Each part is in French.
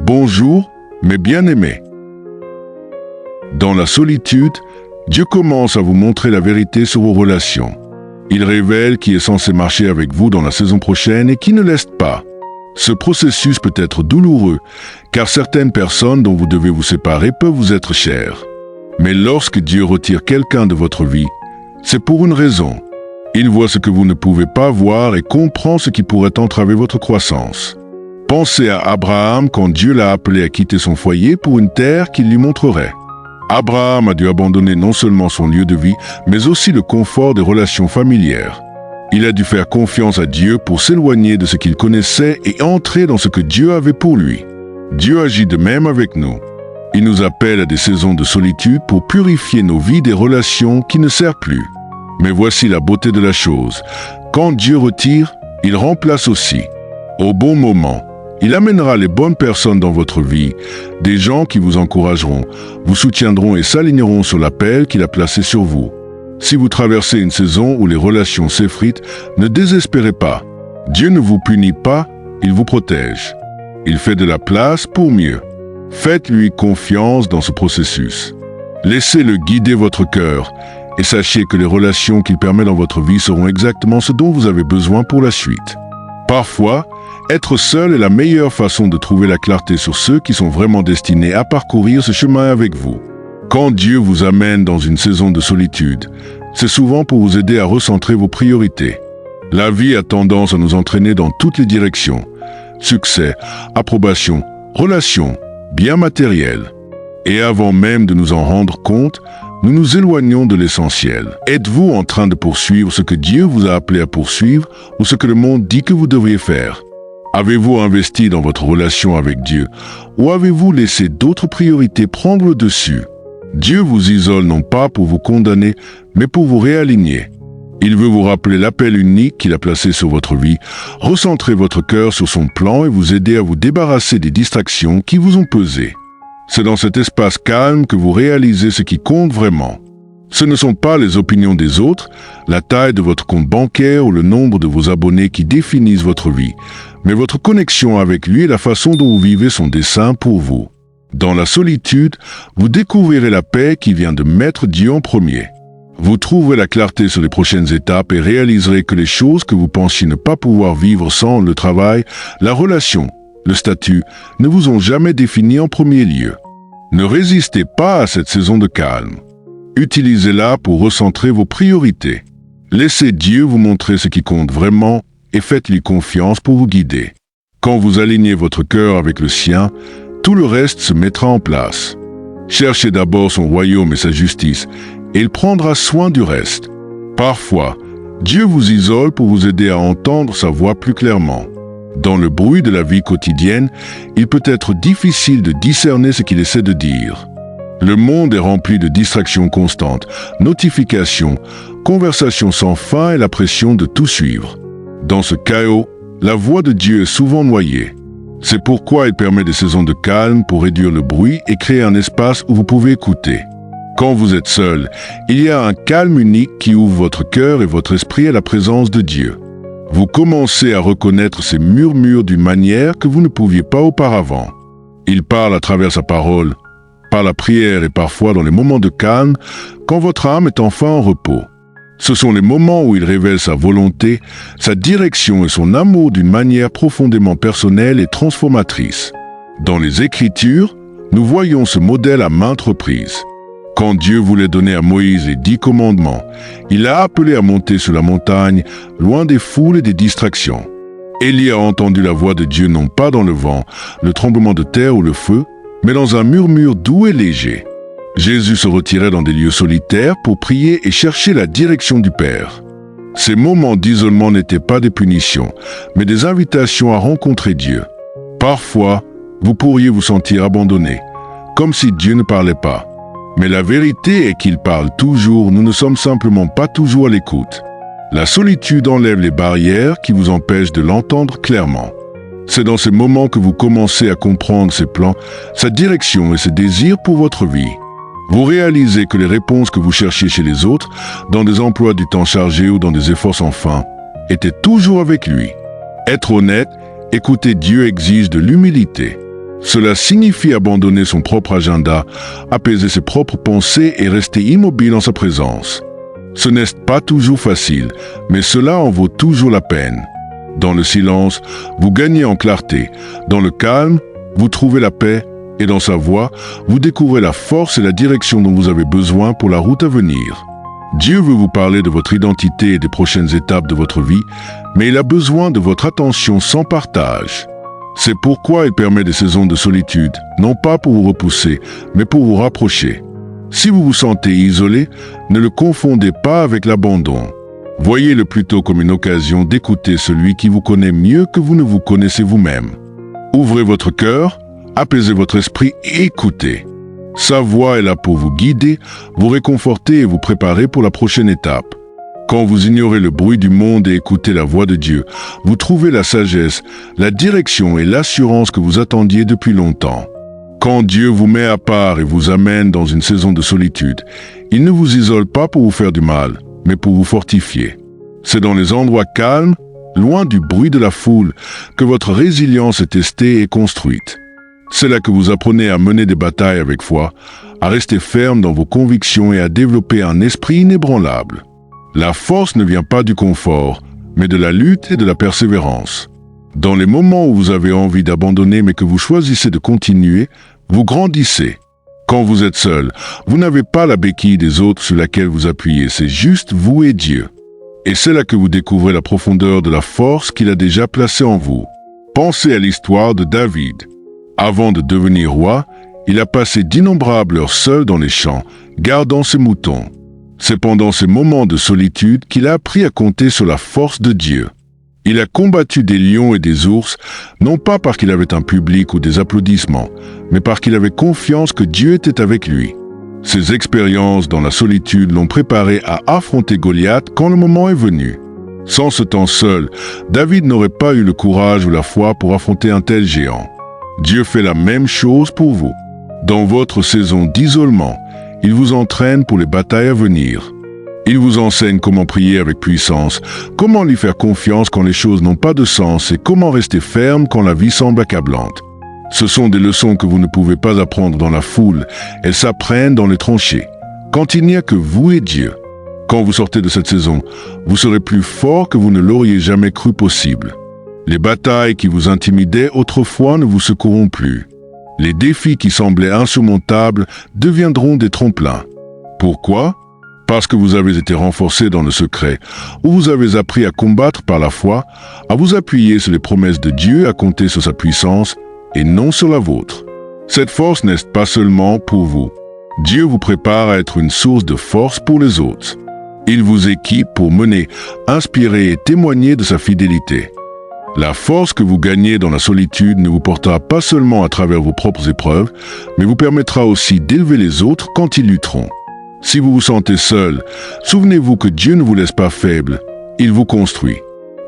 Bonjour, mes bien-aimés. Dans la solitude, Dieu commence à vous montrer la vérité sur vos relations. Il révèle qui est censé marcher avec vous dans la saison prochaine et qui ne l'est pas. Ce processus peut être douloureux, car certaines personnes dont vous devez vous séparer peuvent vous être chères. Mais lorsque Dieu retire quelqu'un de votre vie, c'est pour une raison. Il voit ce que vous ne pouvez pas voir et comprend ce qui pourrait entraver votre croissance. Pensez à Abraham quand Dieu l'a appelé à quitter son foyer pour une terre qu'il lui montrerait. Abraham a dû abandonner non seulement son lieu de vie, mais aussi le confort des relations familières. Il a dû faire confiance à Dieu pour s'éloigner de ce qu'il connaissait et entrer dans ce que Dieu avait pour lui. Dieu agit de même avec nous. Il nous appelle à des saisons de solitude pour purifier nos vies des relations qui ne servent plus. Mais voici la beauté de la chose. Quand Dieu retire, il remplace aussi. Au bon moment, il amènera les bonnes personnes dans votre vie, des gens qui vous encourageront, vous soutiendront et s'aligneront sur l'appel qu'il a placé sur vous. Si vous traversez une saison où les relations s'effritent, ne désespérez pas. Dieu ne vous punit pas, il vous protège. Il fait de la place pour mieux. Faites-lui confiance dans ce processus. Laissez-le guider votre cœur et sachez que les relations qu'il permet dans votre vie seront exactement ce dont vous avez besoin pour la suite. Parfois, être seul est la meilleure façon de trouver la clarté sur ceux qui sont vraiment destinés à parcourir ce chemin avec vous. Quand Dieu vous amène dans une saison de solitude, c'est souvent pour vous aider à recentrer vos priorités. La vie a tendance à nous entraîner dans toutes les directions. Succès, approbation, relations, biens matériels. Et avant même de nous en rendre compte, nous nous éloignons de l'essentiel. Êtes-vous en train de poursuivre ce que Dieu vous a appelé à poursuivre ou ce que le monde dit que vous devriez faire? Avez-vous investi dans votre relation avec Dieu ou avez-vous laissé d'autres priorités prendre le dessus? Dieu vous isole non pas pour vous condamner, mais pour vous réaligner. Il veut vous rappeler l'appel unique qu'il a placé sur votre vie, recentrer votre cœur sur son plan et vous aider à vous débarrasser des distractions qui vous ont pesé. C'est dans cet espace calme que vous réalisez ce qui compte vraiment. Ce ne sont pas les opinions des autres, la taille de votre compte bancaire ou le nombre de vos abonnés qui définissent votre vie, mais votre connexion avec lui et la façon dont vous vivez son dessein pour vous. Dans la solitude, vous découvrirez la paix qui vient de mettre Dieu en premier. Vous trouverez la clarté sur les prochaines étapes et réaliserez que les choses que vous pensiez ne pas pouvoir vivre sans le travail, la relation, le statut, ne vous ont jamais défini en premier lieu. Ne résistez pas à cette saison de calme. Utilisez-la pour recentrer vos priorités. Laissez Dieu vous montrer ce qui compte vraiment et faites-lui confiance pour vous guider. Quand vous alignez votre cœur avec le sien, tout le reste se mettra en place. Cherchez d'abord son royaume et sa justice, et il prendra soin du reste. Parfois, Dieu vous isole pour vous aider à entendre sa voix plus clairement. Dans le bruit de la vie quotidienne, il peut être difficile de discerner ce qu'il essaie de dire. Le monde est rempli de distractions constantes, notifications, conversations sans fin et la pression de tout suivre. Dans ce chaos, la voix de Dieu est souvent noyée. C'est pourquoi il permet des saisons de calme pour réduire le bruit et créer un espace où vous pouvez écouter. Quand vous êtes seul, il y a un calme unique qui ouvre votre cœur et votre esprit à la présence de Dieu. Vous commencez à reconnaître ses murmures d'une manière que vous ne pouviez pas auparavant. Il parle à travers sa parole, par la prière et parfois dans les moments de calme, quand votre âme est enfin en repos. Ce sont les moments où il révèle sa volonté, sa direction et son amour d'une manière profondément personnelle et transformatrice. Dans les Écritures, nous voyons ce modèle à maintes reprises. Quand Dieu voulait donner à Moïse les 10 commandements, il l'a appelé à monter sur la montagne, loin des foules et des distractions. Élie a entendu la voix de Dieu non pas dans le vent, le tremblement de terre ou le feu, mais dans un murmure doux et léger. Jésus se retirait dans des lieux solitaires pour prier et chercher la direction du Père. Ces moments d'isolement n'étaient pas des punitions, mais des invitations à rencontrer Dieu. Parfois, vous pourriez vous sentir abandonné, comme si Dieu ne parlait pas. Mais la vérité est qu'il parle toujours, nous ne sommes simplement pas toujours à l'écoute. La solitude enlève les barrières qui vous empêchent de l'entendre clairement. C'est dans ces moments que vous commencez à comprendre ses plans, sa direction et ses désirs pour votre vie. Vous réalisez que les réponses que vous cherchiez chez les autres, dans des emplois du temps chargés ou dans des efforts sans fin, étaient toujours avec lui. Être honnête, écouter Dieu exige de l'humilité. Cela signifie abandonner son propre agenda, apaiser ses propres pensées et rester immobile en sa présence. Ce n'est pas toujours facile, mais cela en vaut toujours la peine. Dans le silence, vous gagnez en clarté. Dans le calme, vous trouvez la paix. Et dans sa voix, vous découvrez la force et la direction dont vous avez besoin pour la route à venir. Dieu veut vous parler de votre identité et des prochaines étapes de votre vie, mais il a besoin de votre attention sans partage. C'est pourquoi il permet des saisons de solitude, non pas pour vous repousser, mais pour vous rapprocher. Si vous vous sentez isolé, ne le confondez pas avec l'abandon. Voyez-le plutôt comme une occasion d'écouter celui qui vous connaît mieux que vous ne vous connaissez vous-même. Ouvrez votre cœur, apaisez votre esprit et écoutez. Sa voix est là pour vous guider, vous réconforter et vous préparer pour la prochaine étape. Quand vous ignorez le bruit du monde et écoutez la voix de Dieu, vous trouvez la sagesse, la direction et l'assurance que vous attendiez depuis longtemps. Quand Dieu vous met à part et vous amène dans une saison de solitude, il ne vous isole pas pour vous faire du mal, mais pour vous fortifier. C'est dans les endroits calmes, loin du bruit de la foule, que votre résilience est testée et construite. C'est là que vous apprenez à mener des batailles avec foi, à rester ferme dans vos convictions et à développer un esprit inébranlable. La force ne vient pas du confort, mais de la lutte et de la persévérance. Dans les moments où vous avez envie d'abandonner mais que vous choisissez de continuer, vous grandissez. Quand vous êtes seul, vous n'avez pas la béquille des autres sur laquelle vous appuyez, c'est juste vous et Dieu. Et c'est là que vous découvrez la profondeur de la force qu'il a déjà placée en vous. Pensez à l'histoire de David. Avant de devenir roi, il a passé d'innombrables heures seul dans les champs, gardant ses moutons. C'est pendant ces moments de solitude qu'il a appris à compter sur la force de Dieu. Il a combattu des lions et des ours, non pas parce qu'il avait un public ou des applaudissements, mais parce qu'il avait confiance que Dieu était avec lui. Ces expériences dans la solitude l'ont préparé à affronter Goliath quand le moment est venu. Sans ce temps seul, David n'aurait pas eu le courage ou la foi pour affronter un tel géant. Dieu fait la même chose pour vous. Dans votre saison d'isolement, il vous entraîne pour les batailles à venir. Il vous enseigne comment prier avec puissance, comment lui faire confiance quand les choses n'ont pas de sens et comment rester ferme quand la vie semble accablante. Ce sont des leçons que vous ne pouvez pas apprendre dans la foule, elles s'apprennent dans les tranchées, quand il n'y a que vous et Dieu. Quand vous sortez de cette saison, vous serez plus fort que vous ne l'auriez jamais cru possible. Les batailles qui vous intimidaient autrefois ne vous secourront plus. Les défis qui semblaient insurmontables deviendront des tremplins. Pourquoi ? Parce que vous avez été renforcé dans le secret, où vous avez appris à combattre par la foi, à vous appuyer sur les promesses de Dieu, à compter sur sa puissance, et non sur la vôtre. Cette force n'est pas seulement pour vous. Dieu vous prépare à être une source de force pour les autres. Il vous équipe pour mener, inspirer et témoigner de sa fidélité. La force que vous gagnez dans la solitude ne vous portera pas seulement à travers vos propres épreuves, mais vous permettra aussi d'élever les autres quand ils lutteront. Si vous vous sentez seul, souvenez-vous que Dieu ne vous laisse pas faible, il vous construit.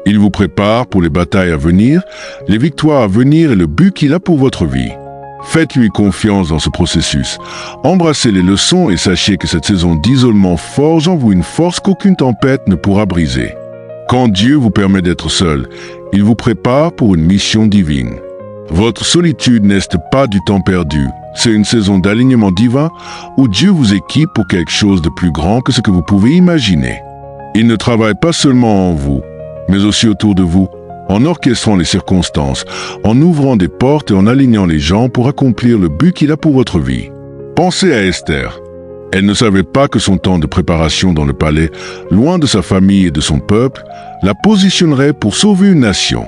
Il vous prépare pour les batailles à venir, les victoires à venir et le but qu'il a pour votre vie. Faites-lui confiance dans ce processus. Embrassez les leçons et sachez que cette saison d'isolement forge en vous une force qu'aucune tempête ne pourra briser. Quand Dieu vous permet d'être seul, il vous prépare pour une mission divine. Votre solitude n'est pas du temps perdu, c'est une saison d'alignement divin où Dieu vous équipe pour quelque chose de plus grand que ce que vous pouvez imaginer. Il ne travaille pas seulement en vous, mais aussi autour de vous, en orchestrant les circonstances, en ouvrant des portes et en alignant les gens pour accomplir le but qu'il a pour votre vie. Pensez à Esther. Elle ne savait pas que son temps de préparation dans le palais, loin de sa famille et de son peuple, la positionnerait pour sauver une nation.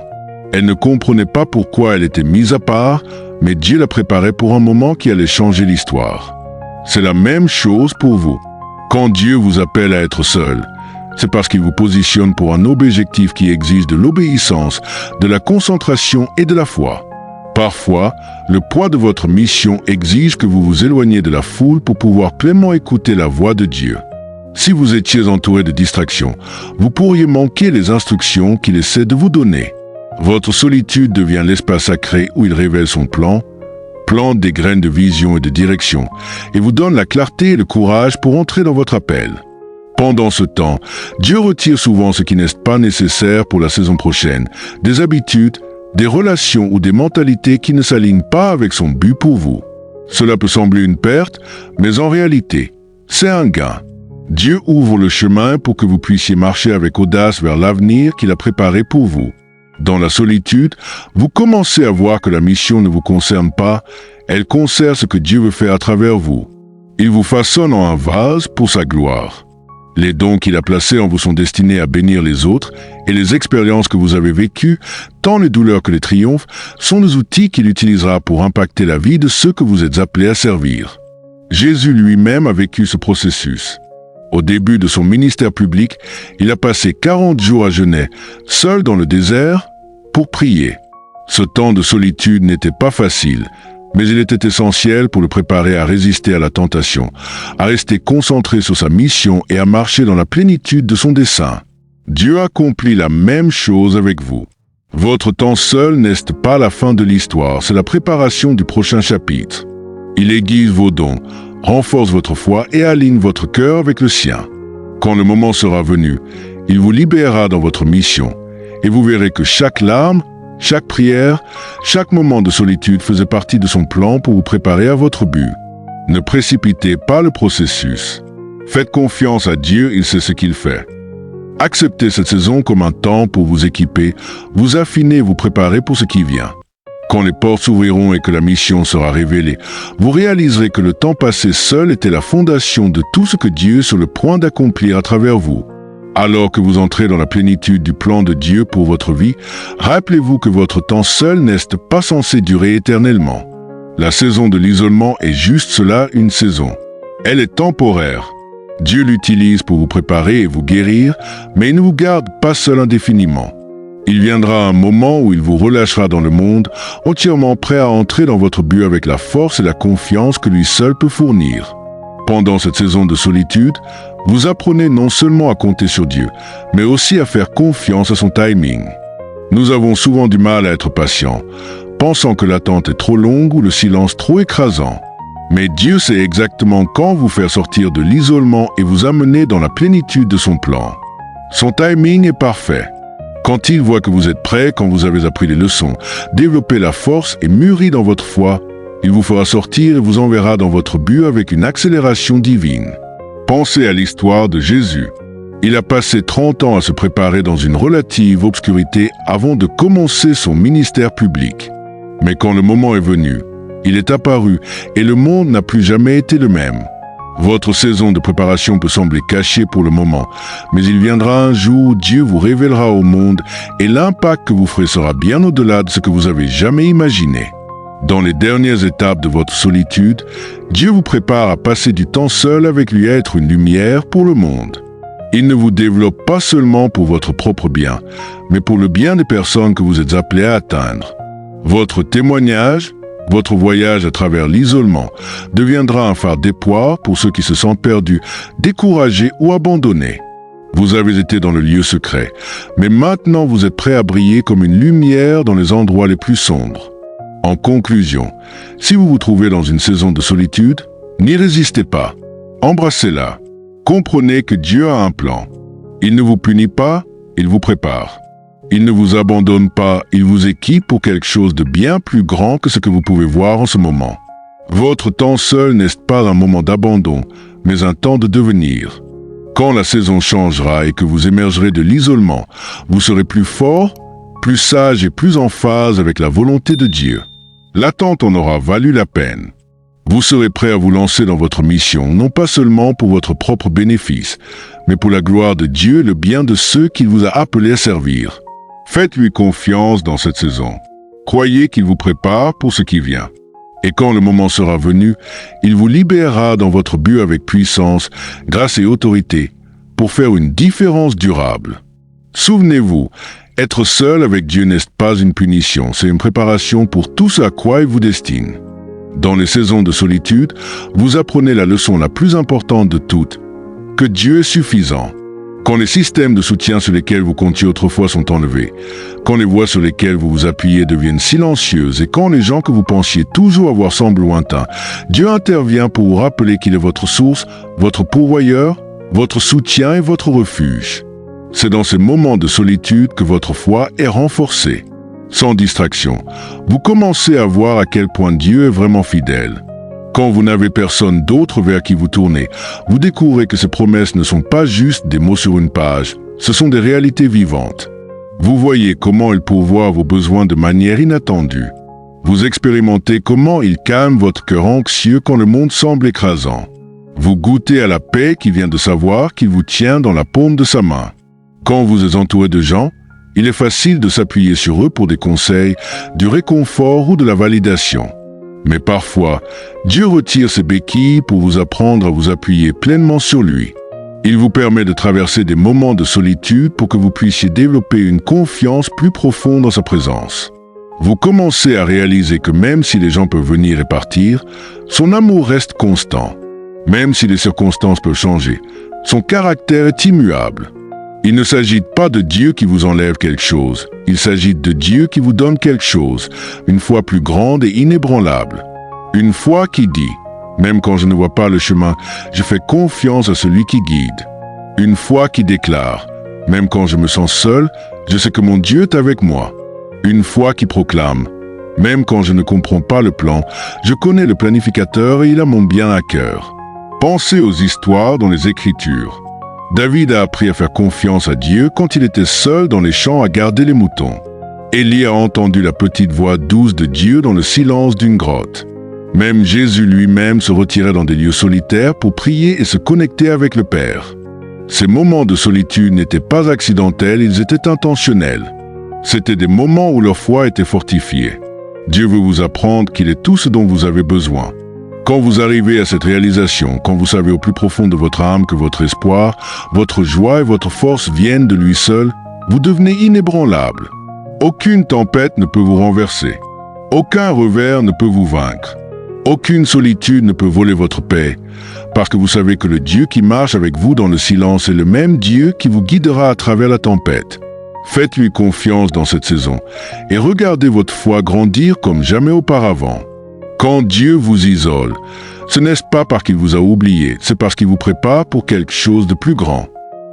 Elle ne comprenait pas pourquoi elle était mise à part, mais Dieu la préparait pour un moment qui allait changer l'histoire. C'est la même chose pour vous. Quand Dieu vous appelle à être seul, c'est parce qu'il vous positionne pour un objectif qui exige de l'obéissance, de la concentration et de la foi. Parfois, le poids de votre mission exige que vous vous éloigniez de la foule pour pouvoir pleinement écouter la voix de Dieu. Si vous étiez entouré de distractions, vous pourriez manquer les instructions qu'il essaie de vous donner. Votre solitude devient l'espace sacré où il révèle son plan, plante des graines de vision et de direction, et vous donne la clarté et le courage pour entrer dans votre appel. Pendant ce temps, Dieu retire souvent ce qui n'est pas nécessaire pour la saison prochaine, des habitudes, des relations ou des mentalités qui ne s'alignent pas avec son but pour vous. Cela peut sembler une perte, mais en réalité, c'est un gain. Dieu ouvre le chemin pour que vous puissiez marcher avec audace vers l'avenir qu'il a préparé pour vous. Dans la solitude, vous commencez à voir que la mission ne vous concerne pas, elle concerne ce que Dieu veut faire à travers vous. Il vous façonne en un vase pour sa gloire. Les dons qu'il a placés en vous sont destinés à bénir les autres, et les expériences que vous avez vécues, tant les douleurs que les triomphes, sont les outils qu'il utilisera pour impacter la vie de ceux que vous êtes appelés à servir. Jésus lui-même a vécu ce processus. Au début de son ministère public, il a passé 40 jours à jeûner, seul dans le désert, pour prier. Ce temps de solitude n'était pas facile, mais il était essentiel pour le préparer à résister à la tentation, à rester concentré sur sa mission et à marcher dans la plénitude de son dessein. Dieu accomplit la même chose avec vous. Votre temps seul n'est pas la fin de l'histoire, c'est la préparation du prochain chapitre. Il aiguise vos dons, renforce votre foi et aligne votre cœur avec le sien. Quand le moment sera venu, il vous libérera dans votre mission, et vous verrez que chaque larme, chaque prière, chaque moment de solitude faisait partie de son plan pour vous préparer à votre but. Ne précipitez pas le processus. Faites confiance à Dieu, il sait ce qu'il fait. Acceptez cette saison comme un temps pour vous équiper, vous affiner et vous préparer pour ce qui vient. Quand les portes s'ouvriront et que la mission sera révélée, vous réaliserez que le temps passé seul était la fondation de tout ce que Dieu est sur le point d'accomplir à travers vous. Alors que vous entrez dans la plénitude du plan de Dieu pour votre vie, rappelez-vous que votre temps seul n'est pas censé durer éternellement. La saison de l'isolement est juste cela, une saison. Elle est temporaire. Dieu l'utilise pour vous préparer et vous guérir, mais il ne vous garde pas seul indéfiniment. Il viendra un moment où il vous relâchera dans le monde, entièrement prêt à entrer dans votre but avec la force et la confiance que lui seul peut fournir. Pendant cette saison de solitude, vous apprenez non seulement à compter sur Dieu, mais aussi à faire confiance à son timing. Nous avons souvent du mal à être patients, pensant que l'attente est trop longue ou le silence trop écrasant. Mais Dieu sait exactement quand vous faire sortir de l'isolement et vous amener dans la plénitude de son plan. Son timing est parfait. Quand il voit que vous êtes prêt, quand vous avez appris les leçons, développé la force et mûri dans votre foi, il vous fera sortir et vous enverra dans votre but avec une accélération divine. Pensez à l'histoire de Jésus. Il a passé 30 ans à se préparer dans une relative obscurité avant de commencer son ministère public. Mais quand le moment est venu, il est apparu et le monde n'a plus jamais été le même. Votre saison de préparation peut sembler cachée pour le moment, mais il viendra un jour où Dieu vous révélera au monde et l'impact que vous ferez sera bien au-delà de ce que vous avez jamais imaginé. Dans les dernières étapes de votre solitude, Dieu vous prépare à passer du temps seul avec lui, à être une lumière pour le monde. Il ne vous développe pas seulement pour votre propre bien, mais pour le bien des personnes que vous êtes appelés à atteindre. Votre témoignage, votre voyage à travers l'isolement, deviendra un phare d'espoir pour ceux qui se sentent perdus, découragés ou abandonnés. Vous avez été dans le lieu secret, mais maintenant vous êtes prêts à briller comme une lumière dans les endroits les plus sombres. En conclusion, si vous vous trouvez dans une saison de solitude, n'y résistez pas. Embrassez-la. Comprenez que Dieu a un plan. Il ne vous punit pas, il vous prépare. Il ne vous abandonne pas, il vous équipe pour quelque chose de bien plus grand que ce que vous pouvez voir en ce moment. Votre temps seul n'est pas un moment d'abandon, mais un temps de devenir. Quand la saison changera et que vous émergerez de l'isolement, vous serez plus fort, plus sage et plus en phase avec la volonté de Dieu. L'attente en aura valu la peine. Vous serez prêt à vous lancer dans votre mission, non pas seulement pour votre propre bénéfice, mais pour la gloire de Dieu et le bien de ceux qu'il vous a appelés à servir. Faites-lui confiance dans cette saison. Croyez qu'il vous prépare pour ce qui vient. Et quand le moment sera venu, il vous libérera dans votre but avec puissance, grâce et autorité, pour faire une différence durable. Souvenez-vous, être seul avec Dieu n'est pas une punition, c'est une préparation pour tout ce à quoi il vous destine. Dans les saisons de solitude, vous apprenez la leçon la plus importante de toutes, que Dieu est suffisant. Quand les systèmes de soutien sur lesquels vous comptiez autrefois sont enlevés, quand les voix sur lesquelles vous vous appuyez deviennent silencieuses et quand les gens que vous pensiez toujours avoir semblent lointains, Dieu intervient pour vous rappeler qu'il est votre source, votre pourvoyeur, votre soutien et votre refuge. C'est dans ces moments de solitude que votre foi est renforcée. sans distraction, vous commencez à voir à quel point Dieu est vraiment fidèle. Quand vous n'avez personne d'autre vers qui vous tournez, vous découvrez que ces promesses ne sont pas juste des mots sur une page, ce sont des réalités vivantes. Vous voyez comment il pourvoit vos besoins de manière inattendue. Vous expérimentez comment il calme votre cœur anxieux quand le monde semble écrasant. Vous goûtez à la paix qui vient de savoir qu'il vous tient dans la paume de sa main. Quand vous êtes entouré de gens, il est facile de s'appuyer sur eux pour des conseils, du réconfort ou de la validation. Mais parfois, Dieu retire ses béquilles pour vous apprendre à vous appuyer pleinement sur lui. Il vous permet de traverser des moments de solitude pour que vous puissiez développer une confiance plus profonde en sa présence. Vous commencez à réaliser que même si les gens peuvent venir et partir, son amour reste constant. Même si les circonstances peuvent changer, son caractère est immuable. Il ne s'agit pas de Dieu qui vous enlève quelque chose, il s'agit de Dieu qui vous donne quelque chose, une foi plus grande et inébranlable. Une foi qui dit, même quand je ne vois pas le chemin, je fais confiance à celui qui guide. Une foi qui déclare, même quand je me sens seul, je sais que mon Dieu est avec moi. Une foi qui proclame, même quand je ne comprends pas le plan, je connais le planificateur et il a mon bien à cœur. Pensez aux histoires dans les Écritures. David a appris à faire confiance à Dieu quand il était seul dans les champs à garder les moutons. Élie a entendu la petite voix douce de Dieu dans le silence d'une grotte. Même Jésus lui-même se retirait dans des lieux solitaires pour prier et se connecter avec le Père. Ces moments de solitude n'étaient pas accidentels, ils étaient intentionnels. C'étaient des moments où leur foi était fortifiée. Dieu veut vous apprendre qu'il est tout ce dont vous avez besoin. Quand vous arrivez à cette réalisation, quand vous savez au plus profond de votre âme que votre espoir, votre joie et votre force viennent de lui seul, vous devenez inébranlable. Aucune tempête ne peut vous renverser. Aucun revers ne peut vous vaincre. Aucune solitude ne peut voler votre paix, parce que vous savez que le Dieu qui marche avec vous dans le silence est le même Dieu qui vous guidera à travers la tempête. Faites-lui confiance dans cette saison et regardez votre foi grandir comme jamais auparavant. Quand Dieu vous isole, ce n'est pas parce qu'il vous a oublié, c'est parce qu'il vous prépare pour quelque chose de plus grand.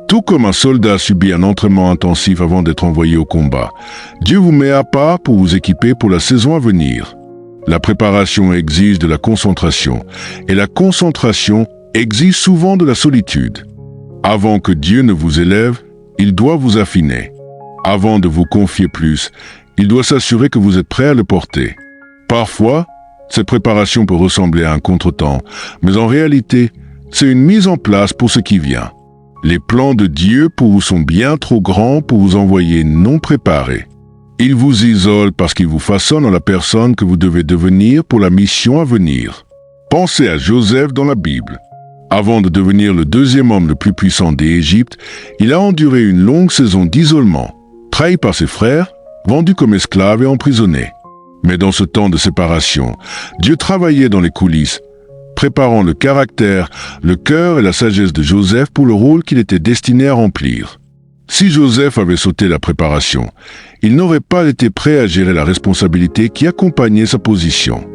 Tout comme un soldat subit un entraînement intensif avant d'être envoyé au combat, Dieu vous met à part pour vous équiper pour la saison à venir. La préparation exige de la concentration, et la concentration exige souvent de la solitude. Avant que Dieu ne vous élève, il doit vous affiner. Avant de vous confier plus, il doit s'assurer que vous êtes prêt à le porter. Parfois, cette préparation peut ressembler à un contretemps, mais en réalité, c'est une mise en place pour ce qui vient. Les plans de Dieu pour vous sont bien trop grands pour vous envoyer non préparés. Il vous isole parce qu'il vous façonne en la personne que vous devez devenir pour la mission à venir. Pensez à Joseph dans la Bible. Avant de devenir le deuxième homme le plus puissant d'Égypte, il a enduré une longue saison d'isolement, trahi par ses frères, vendu comme esclave et emprisonné. Mais dans ce temps de séparation, Dieu travaillait dans les coulisses, préparant le caractère, le cœur et la sagesse de Joseph pour le rôle qu'il était destiné à remplir. Si Joseph avait sauté la préparation, il n'aurait pas été prêt à gérer la responsabilité qui accompagnait sa position.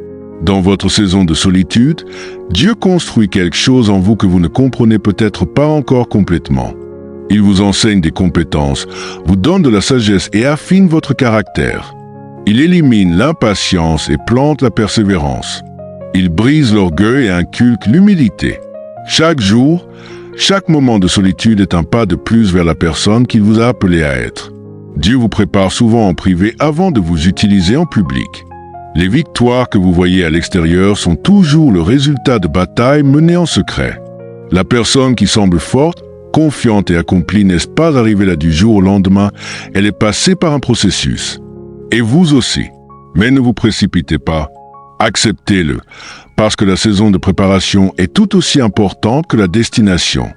Dans votre saison de solitude, Dieu construit quelque chose en vous que vous ne comprenez peut-être pas encore complètement. Il vous enseigne des compétences, vous donne de la sagesse et affine votre caractère. Il élimine l'impatience et plante la persévérance. Il brise l'orgueil et inculque l'humilité. Chaque jour, chaque moment de solitude est un pas de plus vers la personne qu'il vous a appelé à être. Dieu vous prépare souvent en privé avant de vous utiliser en public. Les victoires que vous voyez à l'extérieur sont toujours le résultat de batailles menées en secret. La personne qui semble forte, confiante et accomplie n'est pas arrivée là du jour au lendemain, elle est passée par un processus. Et vous aussi. Mais ne vous précipitez pas. Acceptez-le, parce que la saison de préparation est tout aussi importante que la destination.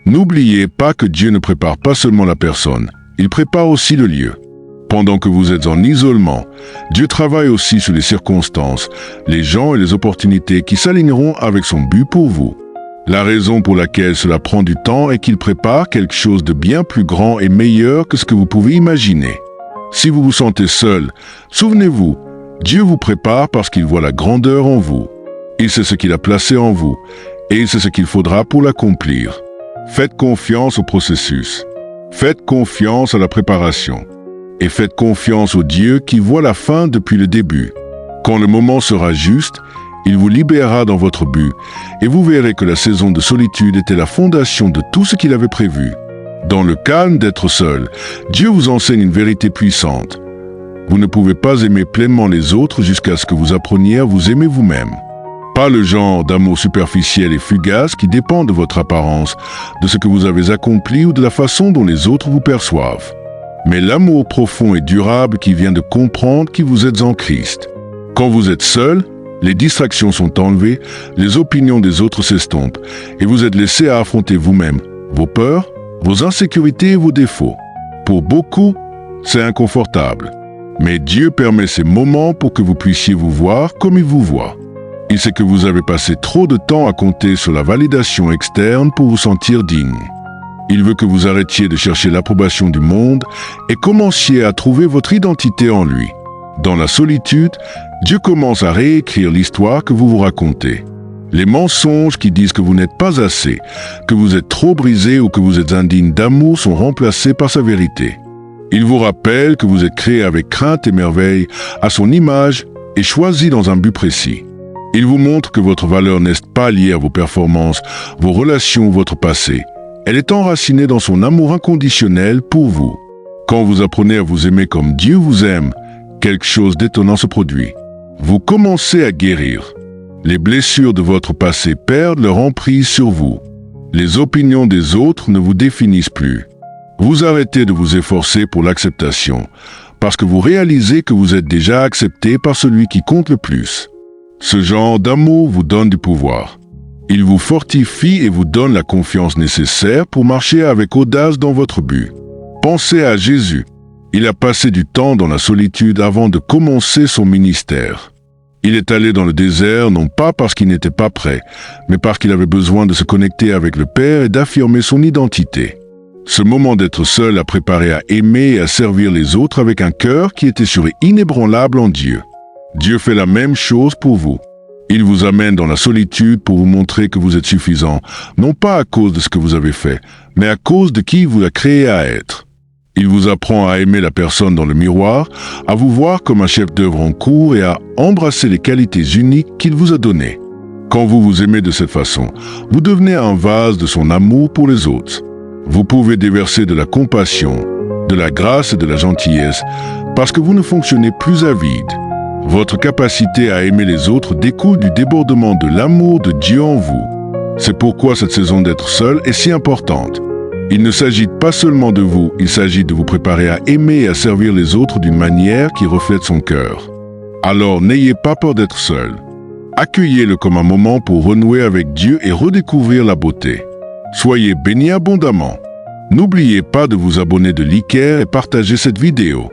N'oubliez pas que Dieu ne prépare pas seulement la personne, il prépare aussi le lieu. Pendant que vous êtes en isolement, Dieu travaille aussi sur les circonstances, les gens et les opportunités qui s'aligneront avec son but pour vous. La raison pour laquelle cela prend du temps est qu'il prépare quelque chose de bien plus grand et meilleur que ce que vous pouvez imaginer. Si vous vous sentez seul, souvenez-vous, Dieu vous prépare parce qu'il voit la grandeur en vous. Il sait ce qu'il a placé en vous, et il sait ce qu'il faudra pour l'accomplir. Faites confiance au processus. Faites confiance à la préparation. Et faites confiance au Dieu qui voit la fin depuis le début. Quand le moment sera juste, il vous libérera dans votre but, et vous verrez que la saison de solitude était la fondation de tout ce qu'il avait prévu. Dans le calme d'être seul, Dieu vous enseigne une vérité puissante. Vous ne pouvez pas aimer pleinement les autres jusqu'à ce que vous appreniez à vous aimer vous-même. Pas le genre d'amour superficiel et fugace qui dépend de votre apparence, de ce que vous avez accompli ou de la façon dont les autres vous perçoivent. Mais l'amour profond et durable qui vient de comprendre qui vous êtes en Christ. Quand vous êtes seul, les distractions sont enlevées, les opinions des autres s'estompent, et vous êtes laissé à affronter vous-même, vos peurs, vos insécurités et vos défauts. Pour beaucoup, c'est inconfortable. Mais Dieu permet ces moments pour que vous puissiez vous voir comme il vous voit. Il sait que vous avez passé trop de temps à compter sur la validation externe pour vous sentir digne. Il veut que vous arrêtiez de chercher l'approbation du monde et commenciez à trouver votre identité en lui. Dans la solitude, Dieu commence à réécrire l'histoire que vous vous racontez. Les mensonges qui disent que vous n'êtes pas assez, que vous êtes trop brisé ou que vous êtes indigne d'amour sont remplacés par sa vérité. Il vous rappelle que vous êtes créé avec crainte et merveille, à son image et choisi dans un but précis. Il vous montre que votre valeur n'est pas liée à vos performances, vos relations ou votre passé. Elle est enracinée dans son amour inconditionnel pour vous. Quand vous apprenez à vous aimer comme Dieu vous aime, quelque chose d'étonnant se produit. Vous commencez à guérir. Les blessures de votre passé perdent leur emprise sur vous. Les opinions des autres ne vous définissent plus. Vous arrêtez de vous efforcer pour l'acceptation, parce que vous réalisez que vous êtes déjà accepté par celui qui compte le plus. Ce genre d'amour vous donne du pouvoir. Il vous fortifie et vous donne la confiance nécessaire pour marcher avec audace dans votre but. Pensez à Jésus. Il a passé du temps dans la solitude avant de commencer son ministère. Il est allé dans le désert non pas parce qu'il n'était pas prêt, mais parce qu'il avait besoin de se connecter avec le Père et d'affirmer son identité. Ce moment d'être seul a préparé à aimer et à servir les autres avec un cœur qui était sûr et inébranlable en Dieu. Dieu fait la même chose pour vous. Il vous amène dans la solitude pour vous montrer que vous êtes suffisant, non pas à cause de ce que vous avez fait, mais à cause de qui il vous a créé à être. Il vous apprend à aimer la personne dans le miroir, à vous voir comme un chef-d'œuvre en cours et à embrasser les qualités uniques qu'il vous a données. Quand vous vous aimez de cette façon, vous devenez un vase de son amour pour les autres. Vous pouvez déverser de la compassion, de la grâce et de la gentillesse, parce que vous ne fonctionnez plus à vide. Votre capacité à aimer les autres découle du débordement de l'amour de Dieu en vous. C'est pourquoi cette saison d'être seul est si importante. Il ne s'agit pas seulement de vous, il s'agit de vous préparer à aimer et à servir les autres d'une manière qui reflète son cœur. Alors n'ayez pas peur d'être seul. Accueillez-le comme un moment pour renouer avec Dieu et redécouvrir la beauté. Soyez bénis abondamment. N'oubliez pas de vous abonner de l'ICARE et partager cette vidéo.